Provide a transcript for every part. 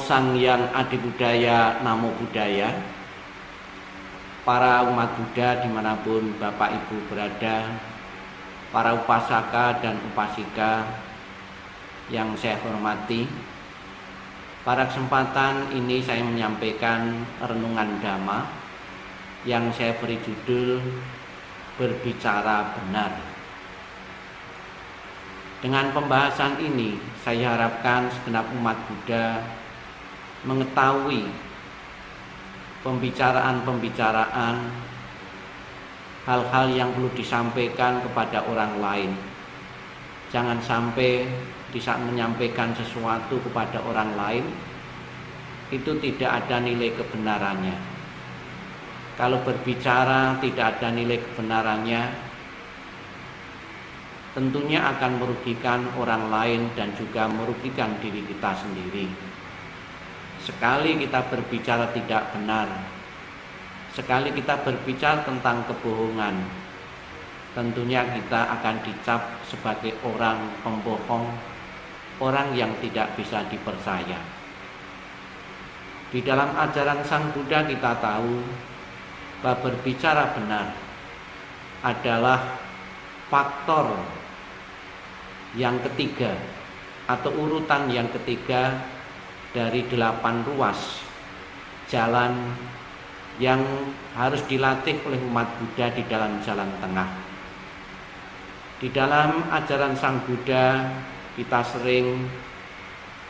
Sang Hyang Adibudaya Namo Buddhaya, para umat Buddha dimanapun Bapak Ibu berada, para upasaka dan upasika yang saya hormati, pada kesempatan ini saya menyampaikan renungan Dhamma yang saya beri judul Berbicara Benar. Dengan pembahasan ini, saya harapkan segenap umat Buddha mengetahui pembicaraan-pembicaraan, hal-hal yang perlu disampaikan kepada orang lain. Jangan sampai di saat menyampaikan sesuatu kepada orang lain, itu tidak ada nilai kebenarannya. Kalau berbicara tidak ada nilai kebenarannya, tentunya akan merugikan orang lain dan juga merugikan diri kita sendiri. Sekali kita berbicara tidak benar, sekali kita berbicara tentang kebohongan, tentunya kita akan dicap sebagai orang pembohong, orang yang tidak bisa dipercaya. Di dalam ajaran Sang Buddha kita tahu bahwa berbicara benar adalah faktor yang ketiga atau urutan yang ketiga dari 8 ruas jalan yang harus dilatih oleh umat Buddha di dalam jalan tengah. Di dalam ajaran Sang Buddha kita sering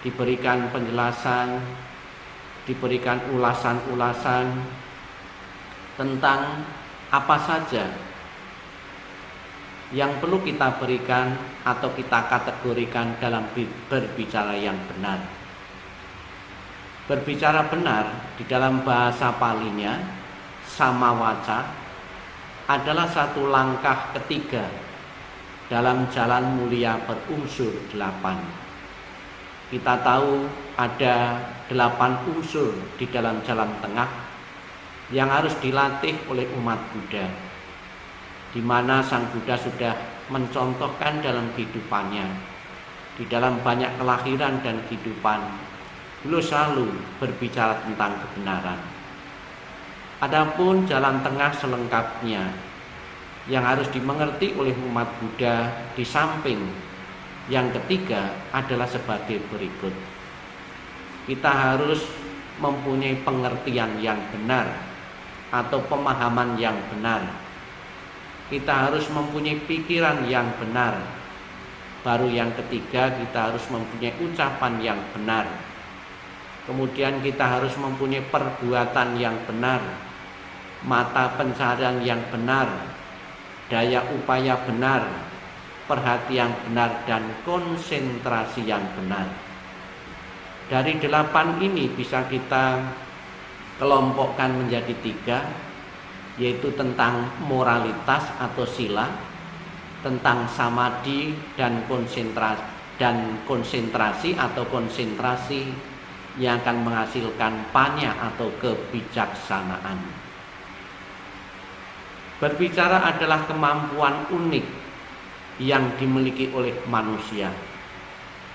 diberikan penjelasan, diberikan ulasan-ulasan tentang apa saja yang perlu kita berikan atau kita kategorikan dalam berbicara yang benar. Berbicara benar di dalam bahasa Palinya, samawaca, adalah satu langkah ketiga dalam jalan mulia berunsur 8. Kita tahu ada 8 unsur di dalam jalan tengah yang harus dilatih oleh umat Buddha, di mana Sang Buddha sudah mencontohkan dalam kehidupannya. Di dalam banyak kelahiran dan kehidupan, beliau selalu berbicara tentang kebenaran. Adapun jalan tengah selengkapnya yang harus dimengerti oleh umat Buddha di samping yang ketiga adalah sebagai berikut. Kita harus mempunyai pengertian yang benar atau pemahaman yang benar. Kita harus mempunyai pikiran yang benar. Baru yang ketiga, kita harus mempunyai ucapan yang benar. Kemudian kita harus mempunyai perbuatan yang benar, mata pencaharian yang benar, daya upaya benar, perhatian benar, dan konsentrasi yang benar. Dari 8 ini bisa kita kelompokkan menjadi 3, yaitu tentang moralitas atau sila, tentang samadhi dan konsentrasi atau konsentrasi yang akan menghasilkan panya atau kebijaksanaan. Berbicara adalah kemampuan unik yang dimiliki oleh manusia.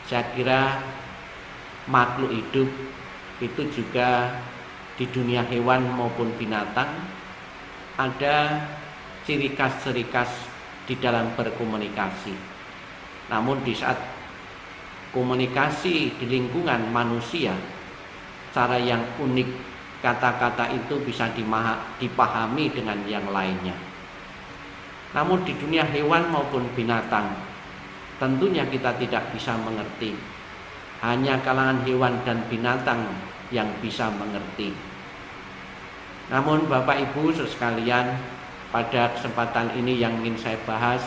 Saya kira makhluk hidup itu juga di dunia hewan maupun binatang ada ciri khas-ciri khas di dalam berkomunikasi. Namun di saat komunikasi di lingkungan manusia, cara yang unik kata-kata itu bisa dipahami dengan yang lainnya. Namun di dunia hewan maupun binatang, tentunya kita tidak bisa mengerti. Hanya kalangan hewan dan binatang yang bisa mengerti. Namun Bapak Ibu sekalian, pada kesempatan ini yang ingin saya bahas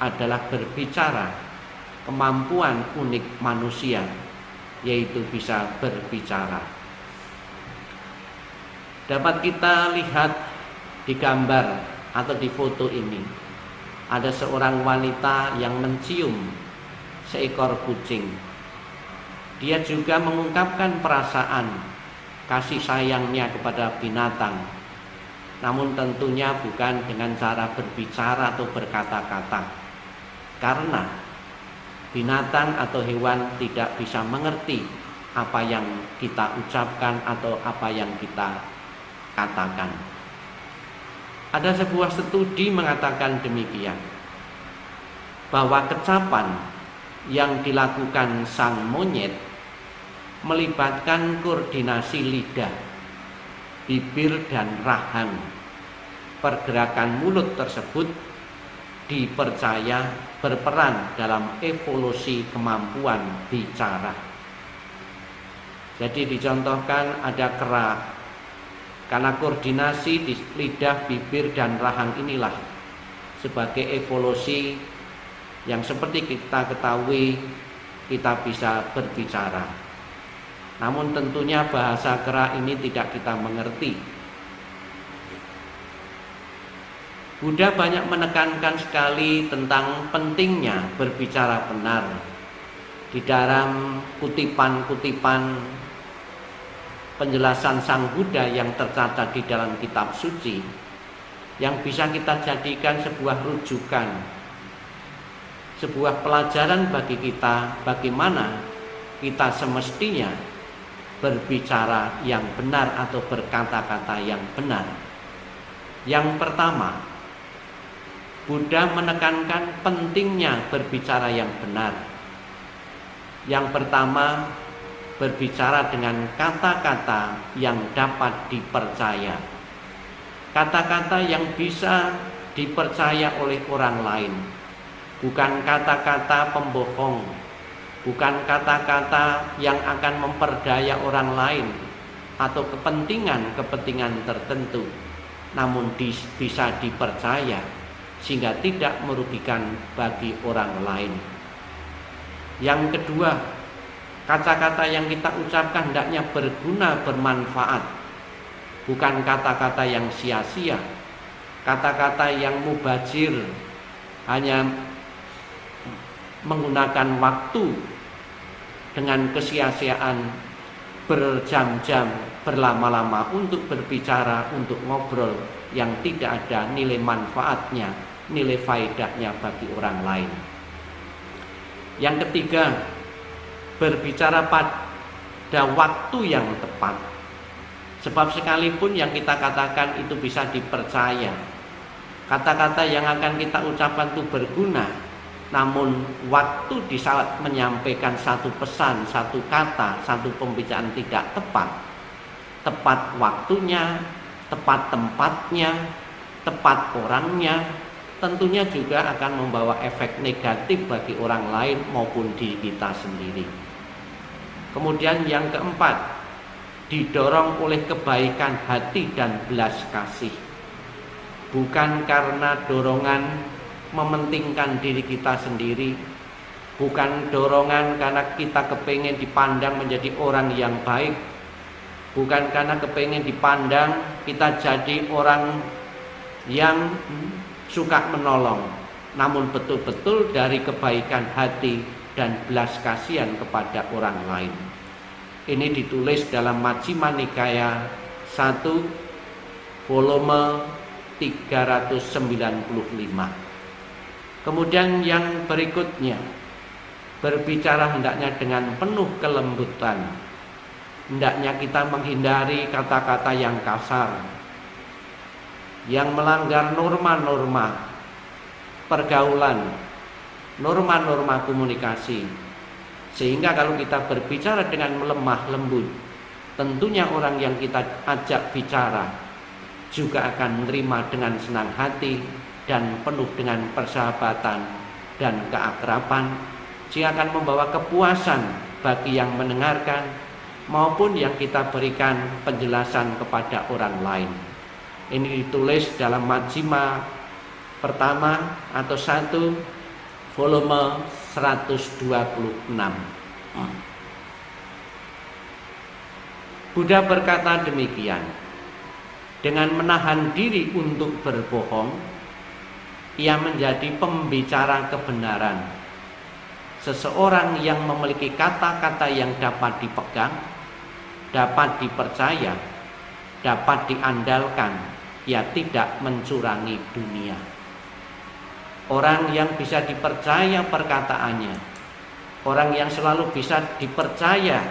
adalah berbicara, kemampuan unik manusia, yaitu bisa berbicara. Dapat kita lihat di gambar atau di foto ini, ada seorang wanita yang mencium seekor kucing. Dia juga mengungkapkan perasaan kasih sayangnya kepada binatang, namun tentunya bukan dengan cara berbicara atau berkata-kata, karena binatang atau hewan tidak bisa mengerti apa yang kita ucapkan atau apa yang kita katakan. Ada sebuah studi mengatakan demikian, bahwa kecapan yang dilakukan sang monyet melibatkan koordinasi lidah, bibir, dan rahang. Pergerakan mulut tersebut dipercaya berperan dalam evolusi kemampuan bicara. Jadi dicontohkan ada kera, karena koordinasi di lidah, bibir, dan rahang inilah sebagai evolusi yang seperti kita ketahui kita bisa berbicara. Namun tentunya bahasa kera ini tidak kita mengerti. Buddha banyak menekankan sekali tentang pentingnya berbicara benar. Di dalam kutipan-kutipan penjelasan Sang Buddha yang tercatat di dalam kitab suci, yang bisa kita jadikan sebuah rujukan, sebuah pelajaran bagi kita bagaimana kita semestinya berbicara yang benar atau berkata-kata yang benar. Yang pertama, Buddha menekankan pentingnya berbicara yang benar. Yang pertama, berbicara dengan kata-kata yang dapat dipercaya. Kata-kata yang bisa dipercaya oleh orang lain. Bukan kata-kata pembohong, bukan kata-kata yang akan memperdaya orang lain atau kepentingan-kepentingan tertentu, namun bisa dipercaya sehingga tidak merugikan bagi orang lain. Yang kedua, kata-kata yang kita ucapkan hendaknya berguna, bermanfaat, bukan kata-kata yang sia-sia, kata-kata yang mubazir, hanya menggunakan waktu dengan kesia-siaan berjam-jam, berlama-lama untuk berbicara, untuk ngobrol yang tidak ada nilai manfaatnya, nilai faedahnya bagi orang lain. Yang ketiga, berbicara pada waktu yang tepat. Sebab sekalipun yang kita katakan itu bisa dipercaya, kata-kata yang akan kita ucapkan itu berguna, namun waktu di saat menyampaikan satu pesan, satu kata, satu pembicaraan tidak tepat waktunya, tepat tempatnya, tepat orangnya, tentunya juga akan membawa efek negatif bagi orang lain maupun diri kita sendiri. Kemudian yang keempat, didorong oleh kebaikan hati dan belas kasih, bukan karena dorongan mementingkan diri kita sendiri, bukan dorongan karena kita kepengen dipandang menjadi orang yang baik, bukan karena kepengen dipandang kita jadi orang yang suka menolong, namun betul-betul dari kebaikan hati dan belas kasihan kepada orang lain. Ini ditulis dalam Majjhima Nikaya 1 volume 395. Kemudian yang berikutnya, berbicara hendaknya dengan penuh kelembutan. Hendaknya kita menghindari kata-kata yang kasar, yang melanggar norma-norma pergaulan, norma-norma komunikasi. Sehingga kalau kita berbicara dengan lemah lembut, tentunya orang yang kita ajak bicara juga akan menerima dengan senang hati dan penuh dengan persahabatan dan keakraban, sehingga akan membawa kepuasan bagi yang mendengarkan maupun yang kita berikan penjelasan kepada orang lain. Ini ditulis dalam Majjhima pertama atau 1 volume 126. Buddha berkata demikian, dengan menahan diri untuk berbohong, ia menjadi pembicara kebenaran. Seseorang yang memiliki kata-kata yang dapat dipegang, dapat dipercaya, dapat diandalkan, ia tidak mencurangi dunia. Orang yang bisa dipercaya perkataannya, orang yang selalu bisa dipercaya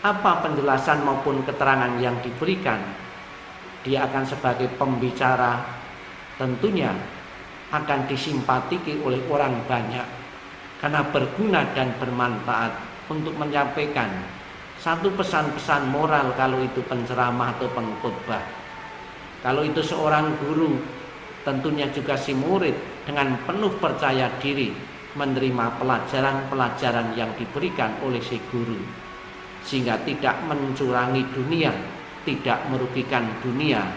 apa penjelasan maupun keterangan yang diberikan, dia akan sebagai pembicara tentunya akan disimpatiki oleh orang banyak karena berguna dan bermanfaat untuk menyampaikan satu pesan-pesan moral, kalau itu penceramah atau pengkhotbah. Kalau itu seorang guru, tentunya juga si murid dengan penuh percaya diri menerima pelajaran-pelajaran yang diberikan oleh si guru, sehingga tidak mencurangi dunia, tidak merugikan dunia.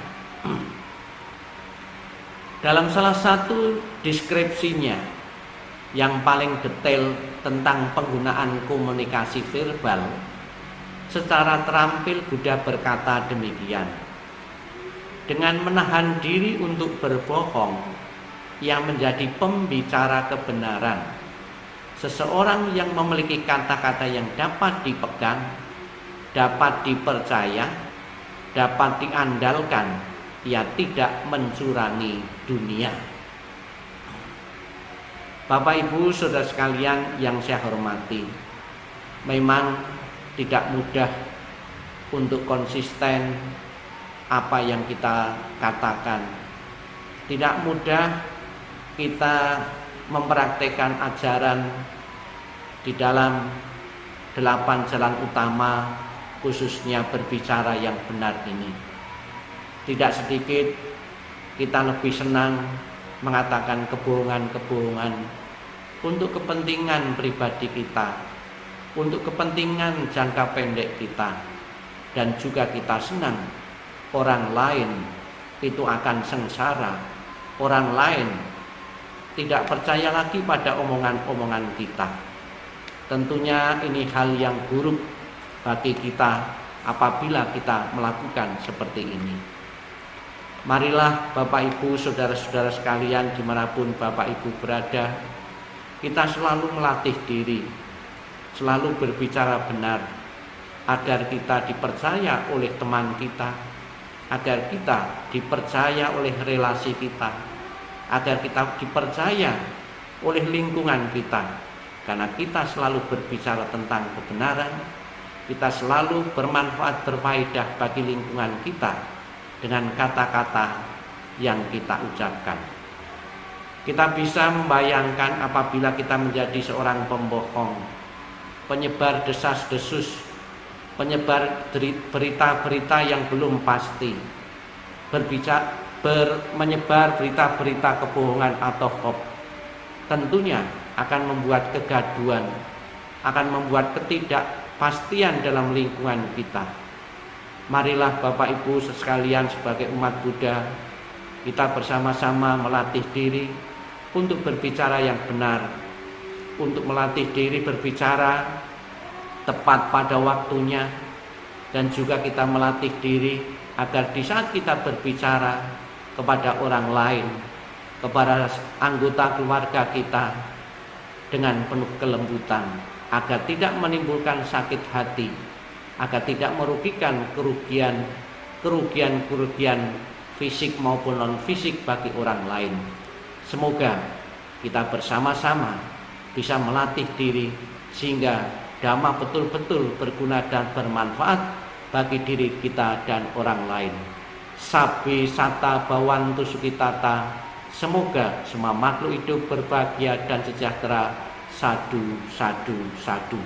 Dalam salah satu deskripsinya yang paling detail tentang penggunaan komunikasi verbal, secara terampil Buddha berkata demikian: dengan menahan diri untuk berbohong yang menjadi pembicara kebenaran, seseorang yang memiliki kata-kata yang dapat dipegang, dapat dipercaya, dapat diandalkan, ia tidak mencurangi dunia. Bapak Ibu saudara sekalian yang saya hormati, memang tidak mudah untuk konsisten apa yang kita katakan. Tidak mudah kita mempraktekkan ajaran di dalam 8 jalan utama, khususnya berbicara yang benar ini. Tidak sedikit kita lebih senang mengatakan kebohongan-kebohongan untuk kepentingan pribadi kita, untuk kepentingan jangka pendek kita, dan juga kita senang orang lain itu akan sengsara, orang lain tidak percaya lagi pada omongan-omongan kita. Tentunya ini hal yang buruk bagi kita apabila kita melakukan seperti ini. Marilah Bapak Ibu saudara-saudara sekalian dimanapun Bapak Ibu berada, kita selalu melatih diri, selalu berbicara benar, agar kita dipercaya oleh teman kita, agar kita dipercaya oleh relasi kita, agar kita dipercaya oleh lingkungan kita. Karena kita selalu berbicara tentang kebenaran, kita selalu bermanfaat, berfaedah bagi lingkungan kita dengan kata-kata yang kita ucapkan. Kita bisa membayangkan apabila kita menjadi seorang pembohong, penyebar desas-desus, penyebar berita-berita yang belum pasti, menyebar berita-berita kebohongan atau hoax, tentunya akan membuat kegaduhan, akan membuat ketidakpastian dalam lingkungan kita. Marilah Bapak Ibu sekalian sebagai umat Buddha, kita bersama-sama melatih diri untuk berbicara yang benar, untuk melatih diri berbicara tepat pada waktunya, dan juga kita melatih diri agar di saat kita berbicara kepada orang lain, kepada anggota keluarga kita, dengan penuh kelembutan, agar tidak menimbulkan sakit hati, agar tidak merugikan kerugian fisik maupun non fisik bagi orang lain. Semoga kita bersama-sama bisa melatih diri sehingga Dhamma betul-betul berguna dan bermanfaat bagi diri kita dan orang lain. Sabbe satta bhavantu sukhitata. Semoga semua makhluk hidup berbahagia dan sejahtera. Sadu, sadu, sadu.